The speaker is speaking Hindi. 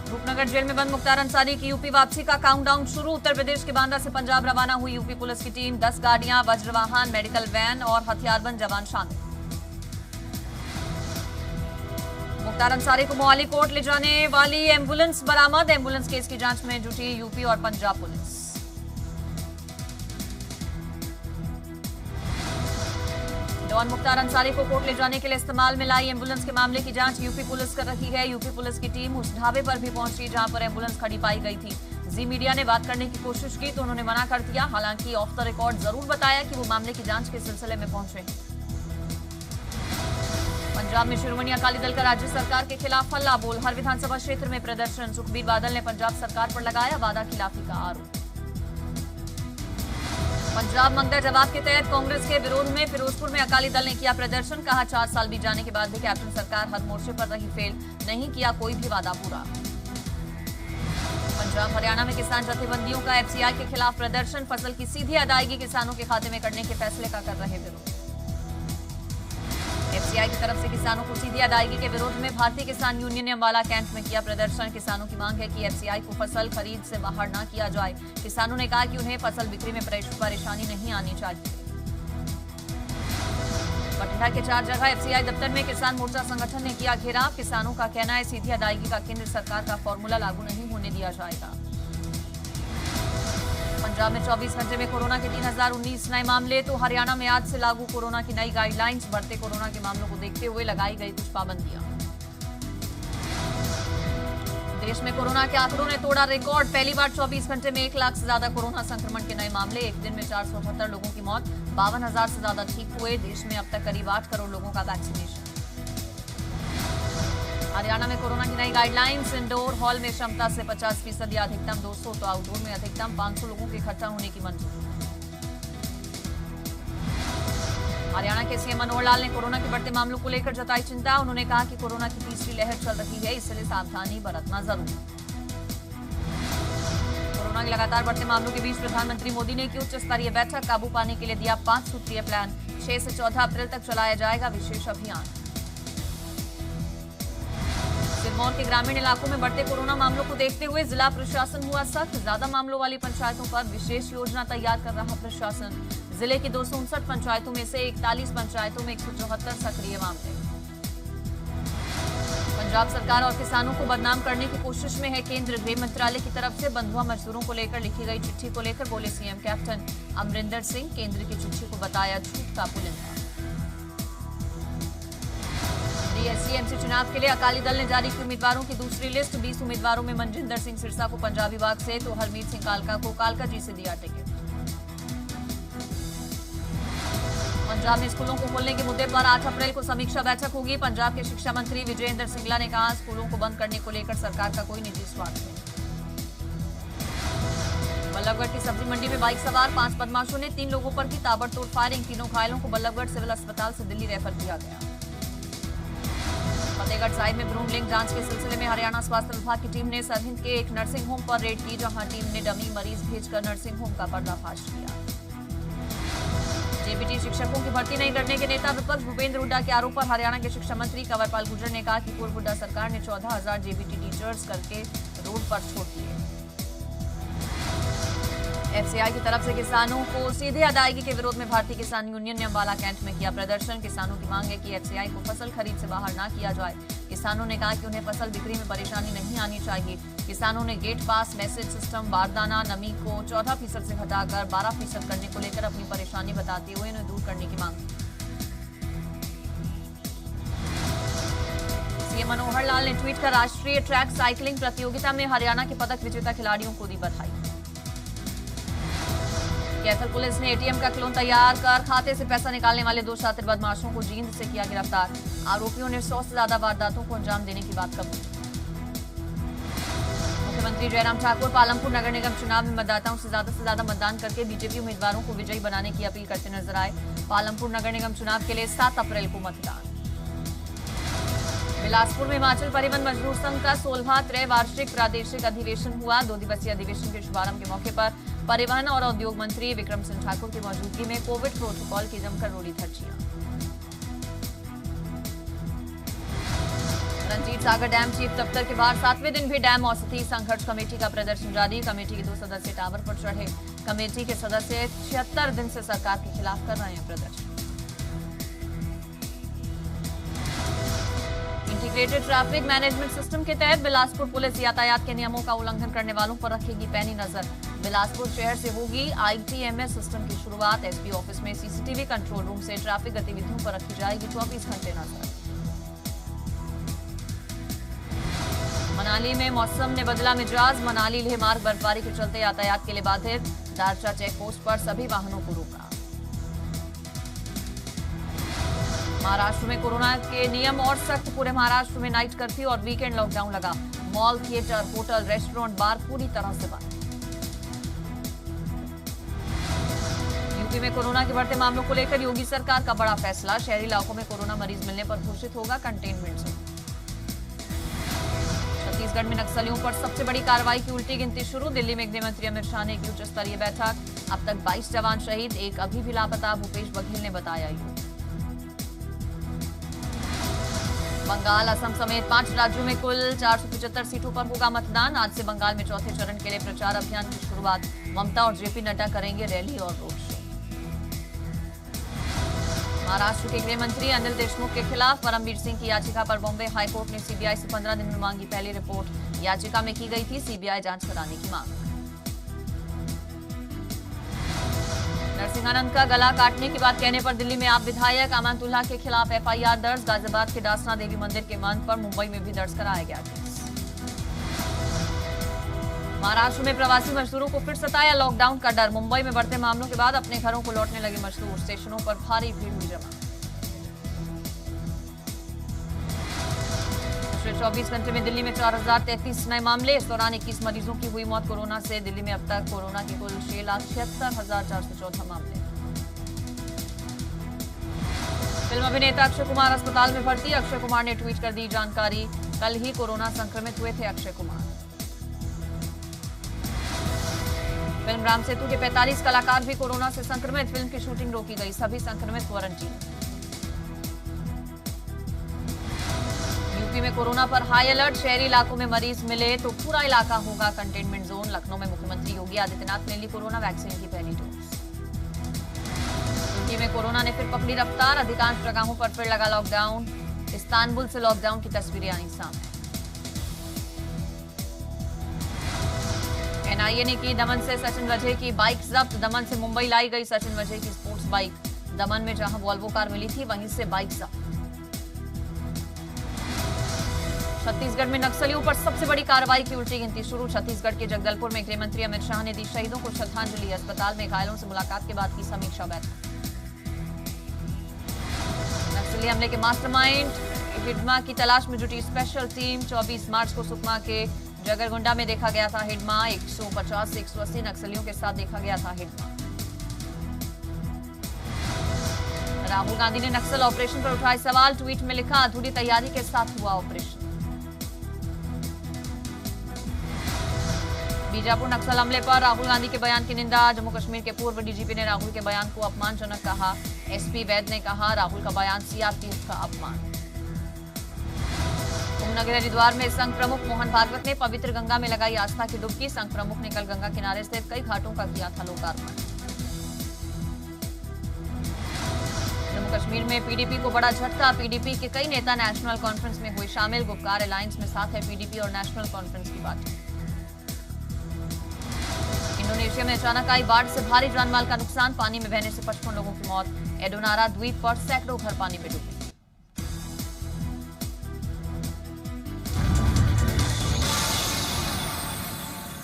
रूपनगर जेल में बंद मुख्तार अंसारी की यूपी वापसी का काउंटडाउन शुरू। उत्तर प्रदेश के बांदा से पंजाब रवाना हुई यूपी पुलिस की टीम। 10 गाड़ियां, वज्रवाहन, मेडिकल वैन और हथियारबंद जवान शामिल। मुख्तार अंसारी को मोहाली कोर्ट ले जाने वाली एम्बुलेंस बरामद। एम्बुलेंस केस की जांच में जुटी यूपी और पंजाब पुलिस। डॉन मुख्तार अंसारी को कोर्ट ले जाने के लिए इस्तेमाल में लाई एम्बुलेंस के मामले की जांच यूपी पुलिस कर रही है। यूपी पुलिस की टीम उस ढाबे पर भी पहुंची जहां पर एम्बुलेंस खड़ी पाई गई थी। जी मीडिया ने बात करने की कोशिश की तो उन्होंने मना कर दिया। हालांकि ऑफ द रिकॉर्ड जरूर बताया कि वो मामले की जांच के सिलसिले में पहुंचे। पंजाब में शिरोमणि अकाली दल का राज्य सरकार के खिलाफ हल्ला बोल। हर विधानसभा क्षेत्र में प्रदर्शन। सुखबीर बादल ने पंजाब सरकार पर लगाया वादा खिलाफी का आरोप। पंजाब मंगता जवाब के तहत कांग्रेस के विरोध में फिरोजपुर में अकाली दल ने किया प्रदर्शन। कहा 4 साल बीत जाने के बाद भी कैप्टन सरकार हर मोर्चे पर रही फेल, नहीं किया कोई भी वादा पूरा। पंजाब हरियाणा में किसान जथेबंदियों का एफसीआई के खिलाफ प्रदर्शन। फसल की सीधी अदायगी किसानों के खाते में करने के फैसले का कर रहे विरोध। एफसीआई की तरफ से किसानों को सीधी अदायगी के विरोध में भारतीय किसान यूनियन ने अंबाला कैंट में किया प्रदर्शन। किसानों की मांग है कि एफसीआई को फसल खरीद से बाहर न किया जाए। किसानों ने कहा कि उन्हें फसल बिक्री में परेशानी नहीं आनी चाहिए। बठिंडा के 4 जगह एफसीआई दफ्तर में किसान मोर्चा संगठन ने किया घेराव। किसानों का कहना है सीधी अदायगी का केंद्र सरकार का फॉर्मूला लागू नहीं होने दिया जाएगा। पंजाब में 24 घंटे में कोरोना के 3019 नए मामले। तो हरियाणा में आज से लागू कोरोना की नई गाइडलाइंस। बढ़ते कोरोना के मामलों को देखते हुए लगाई गई कुछ पाबंदियां। देश में कोरोना के आंकड़ों ने तोड़ा रिकॉर्ड। पहली बार 24 घंटे में 1 लाख से ज्यादा कोरोना संक्रमण के नए मामले। एक दिन में 478 लोगों की मौत। 52,000 से ज्यादा ठीक हुए। देश में अब तक करीब 8 करोड़ लोगों का वैक्सीनेशन। हरियाणा में कोरोना की नई गाइडलाइंस। इंडोर हॉल में क्षमता से 50% या अधिकतम 200 तो आउटडोर में अधिकतम 500 लोगों के इकट्ठा होने की मंजूरी। हरियाणा के सीएम मनोहर लाल ने कोरोना के बढ़ते मामलों को लेकर जताई चिंता। उन्होंने कहा कि कोरोना की तीसरी लहर चल रही है, इसलिए सावधानी बरतना जरूरी। कोरोना के लगातार बढ़ते मामलों के बीच प्रधानमंत्री मोदी ने की उच्च स्तरीय बैठक। काबू पाने के लिए दिया 5 सूत्रीय प्लान। 6 से 14 अप्रैल तक चलाया जाएगा विशेष अभियान। सिरमौर के ग्रामीण इलाकों में बढ़ते कोरोना मामलों को देखते हुए जिला प्रशासन हुआ सख्त। ज्यादा मामलों वाली पंचायतों पर विशेष योजना तैयार कर रहा प्रशासन। जिले की 259 पंचायतों में से 41 पंचायतों में 174 सक्रिय मामले। पंजाब सरकार और किसानों को बदनाम करने की कोशिश में है केंद्र। गृह मंत्रालय की तरफ से बंधुआ मजदूरों को लेकर लिखी गई चिट्ठी को लेकर बोले सीएम कैप्टन अमरिंदर सिंह। केंद्र की चिट्ठी को बताया झूठ का पुलिंदा। डीएससी-एमसी चुनाव के लिए अकाली दल ने जारी की उम्मीदवारों की दूसरी लिस्ट। 20 उम्मीदवारों में मनजिंदर सिंह सिरसा को पंजाबी बाग से तो हरमीत सिंह कालका को कालका जी से दिया टिकट। पंजाब में स्कूलों को खोलने के मुद्दे पर 8 अप्रैल को समीक्षा बैठक होगी। पंजाब के शिक्षा मंत्री विजय इंदर सिंगला ने कहा स्कूलों को बंद करने को लेकर सरकार का कोई निजी स्वार्थ नहीं। बल्लभगढ़ की सब्जी मंडी में बाइक सवार 5 बदमाशों ने 3 लोगों पर की ताबड़तोड़ फायरिंग। 3 घायलों को बल्लभगढ़ सिविल अस्पताल से दिल्ली रेफर किया गया। फतेहगढ़ साहिब में भ्रूण लिंग जांच के सिलसिले में हरियाणा स्वास्थ्य विभाग की टीम ने सरहिंद के एक नर्सिंग होम पर रेड की, जहां टीम ने डमी मरीज भेजकर नर्सिंग होम का पर्दाफाश किया। जेबीटी शिक्षकों की भर्ती नहीं करने के नेता विपक्ष भूपेंद्र हुड्डा के आरोप पर हरियाणा के शिक्षा मंत्री कंवरपाल गुर्जर ने कहा कि पूर्व हुड्डा सरकार ने 14,000 जेबीटी टीचर्स करके रोड पर छोड़ दिए। एफसीआई की तरफ से किसानों को सीधे अदायगी के विरोध में भारतीय किसान यूनियन ने अंबाला कैंट में किया प्रदर्शन। किसानों की मांग है कि एफसीआई को फसल खरीद से बाहर न किया जाए। किसानों ने कहा कि उन्हें फसल बिक्री में परेशानी नहीं आनी चाहिए। किसानों ने गेट पास, मैसेज सिस्टम, बारदाना, नमी को 14% से घटाकर 12% करने को लेकर अपनी परेशानी बताते हुए उन्हें दूर करने की मांग की। सीएम मनोहर लाल ने ट्वीट कर राष्ट्रीय ट्रैक साइकिलिंग प्रतियोगिता में हरियाणा के पदक विजेता खिलाड़ियों को दी बधाई। कैथल पुलिस ने एटीएम का क्लोन तैयार कर खाते से पैसा निकालने वाले 2 शातिर बदमाशों को जींद से किया गिरफ्तार। आरोपियों ने 100 से ज्यादा वारदातों को अंजाम देने की बात कबूली। मुख्यमंत्री जयराम ठाकुर पालमपुर नगर निगम चुनाव में मतदाताओं से ज्यादा मतदान करके बीजेपी उम्मीदवारों को विजयी बनाने की अपील करते नजर आए। पालमपुर नगर निगम चुनाव के लिए 7 अप्रैल को मतदान। बिलासपुर में हिमाचल परिवहन मजदूर संघ का 16वां त्रैवार्षिक प्रादेशिक अधिवेशन हुआ। 2 दिवसीय अधिवेशन के शुभारंभ के मौके पर परिवहन और उद्योग मंत्री विक्रम सिंह ठाकुर की मौजूदगी में कोविड प्रोटोकॉल की जमकर रोड़ी धज्जियां। रंजीत सागर डैम चीफ दफ्तर के बाहर 7वें दिन भी डैम औषधि संघर्ष कमेटी का प्रदर्शन जारी। कमेटी के 2 सदस्य टावर पर चढ़े। कमेटी के सदस्य 76 दिन से सरकार के खिलाफ कर रहे हैं प्रदर्शन। इंटीग्रेटेड ट्रैफिक मैनेजमेंट सिस्टम के तहत बिलासपुर पुलिस यातायात के नियमों का उल्लंघन करने वालों पर रखेगी पैनी नजर। बिलासपुर शहर से होगी ITMS सिस्टम की शुरुआत। एसपी ऑफिस में सीसीटीवी कंट्रोल रूम से ट्रैफिक गतिविधियों पर रखी जाएगी 24 घंटे नजर। मनाली में मौसम ने बदला मिजाज। मनाली लेह मार्ग बर्फबारी के चलते यातायात के लिए बाधित। दारचा चेक पोस्ट पर सभी वाहनों को रोका। महाराष्ट्र में कोरोना के नियम और सख्त। पूरे महाराष्ट्र में नाइट कर्फ्यू और वीकेंड लॉकडाउन लगा। मॉल, थिएटर, होटल, रेस्टोरेंट, बार पूरी तरह से बंद। यूपी में कोरोना के बढ़ते मामलों को लेकर योगी सरकार का बड़ा फैसला। शहरी इलाकों में कोरोना मरीज मिलने पर घोषित होगा कंटेनमेंट जोन। छत्तीसगढ़ में नक्सलियों पर सबसे बड़ी कार्रवाई की उल्टी गिनती शुरू। दिल्ली में गृह मंत्री अमित शाह ने एक उच्च स्तरीय बैठक। अब तक 22 जवान शहीद, एक अभी भी लापता। भूपेश बघेल ने बताया। बंगाल, असम समेत 5 राज्यों में कुल 475 सीटों पर होगा मतदान। आज से बंगाल में चौथे चरण के लिए प्रचार अभियान की शुरुआत। ममता और जेपी नड्डा करेंगे रैली और रोड शो। महाराष्ट्र के गृह मंत्री अनिल देशमुख के खिलाफ परमवीर सिंह की याचिका पर बॉम्बे हाईकोर्ट ने सीबीआई से 15 दिन में मांगी पहली रिपोर्ट। याचिका में की गई थी सीबीआई जांच कराने की मांग। नरसिंहानंद का गला काटने की बात कहने पर दिल्ली में आप विधायक अमानतुल्लाह के खिलाफ FIR दर्ज। गाजियाबाद के दासना देवी मंदिर के महंत पर मुंबई में भी दर्ज कराया गया केस। महाराष्ट्र में प्रवासी मजदूरों को फिर सताया लॉकडाउन का डर। मुंबई में बढ़ते मामलों के बाद अपने घरों को लौटने लगे मजदूर। स्टेशनों पर भारी भीड़ हुई जमा। पिछले 24 घंटे में दिल्ली में 4033 नए मामले। इस दौरान 21 मरीजों की हुई मौत कोरोना से। दिल्ली में अब तक कोरोना के कुल 6,76,414 मामले। फिल्म अभिनेता अक्षय कुमार अस्पताल में भर्ती। अक्षय कुमार ने ट्वीट कर दी जानकारी। कल ही कोरोना संक्रमित हुए थे अक्षय कुमार। फिल्म राम सेतु के 45 कलाकार भी कोरोना से संक्रमित। फिल्म की शूटिंग रोकी गई। सभी संक्रमित क्वारंटीन। यूपी में कोरोना पर हाई अलर्ट। शहरी इलाकों में मरीज मिले तो पूरा इलाका होगा कंटेनमेंट जोन। लखनऊ में मुख्यमंत्री योगी आदित्यनाथ ने ली कोरोना वैक्सीन की पहली डोज। तुर्की में कोरोना ने फिर पकड़ी रफ्तार। अधिकांश जगहों पर फिर लगा लॉकडाउन। इस्तांबुल से लॉकडाउन की तस्वीरें आई सामने। NIA ने की दमन से सचिन वाजे की बाइक जब्त। दमन से मुंबई लाई गई सचिन वाजे की स्पोर्ट्स बाइक। दमन में जहां वॉल्वो कार मिली थी वहीं से बाइक जब्त। छत्तीसगढ़ में नक्सलियों पर सबसे बड़ी कार्रवाई की उल्टी गिनती शुरू। छत्तीसगढ़ के जगदलपुर में गृह मंत्री अमित शाह ने दी शहीदों को श्रद्धांजलि। अस्पताल में घायलों से मुलाकात के बाद की समीक्षा बैठक। नक्सली हमले के मास्टरमाइंड हिडमा की तलाश में जुटी स्पेशल टीम। 24 मार्च को सुकमा के जगरगुंडा में देखा गया था हिडमा। 150 से 180 नक्सलियों के साथ देखा गया था हिडमा। राहुल गांधी ने नक्सल ऑपरेशन पर उठाए सवाल। ट्वीट में लिखा अधूरी तैयारी के साथ हुआ ऑपरेशन। बीजापुर नक्सल हमले पर राहुल गांधी के बयान की निंदा। जम्मू कश्मीर के पूर्व DGP ने राहुल के बयान को अपमानजनक कहा। SP वैद ने कहा राहुल का बयान CRPF का अपमान। कुंभनगर हरिद्वार में संघ प्रमुख मोहन भागवत ने पवित्र गंगा में लगाई आस्था की डुबकी। संघ प्रमुख ने कल गंगा किनारे स्थित कई घाटों का किया था लोकार्पण। जम्मू कश्मीर में PDP को बड़ा झटका। PDP के कई नेता नेशनल कॉन्फ्रेंस में हुए शामिल। गुपकार अलायंस में साथ है PDP और नेशनल कॉन्फ्रेंस की पार्टी। इंडोनेशिया में अचानक आई बाढ़ से भारी जानमाल का नुकसान। पानी में बहने से 55 लोगों की मौत। एडोनारा द्वीप पर सैकड़ों घर पानी में डूबे।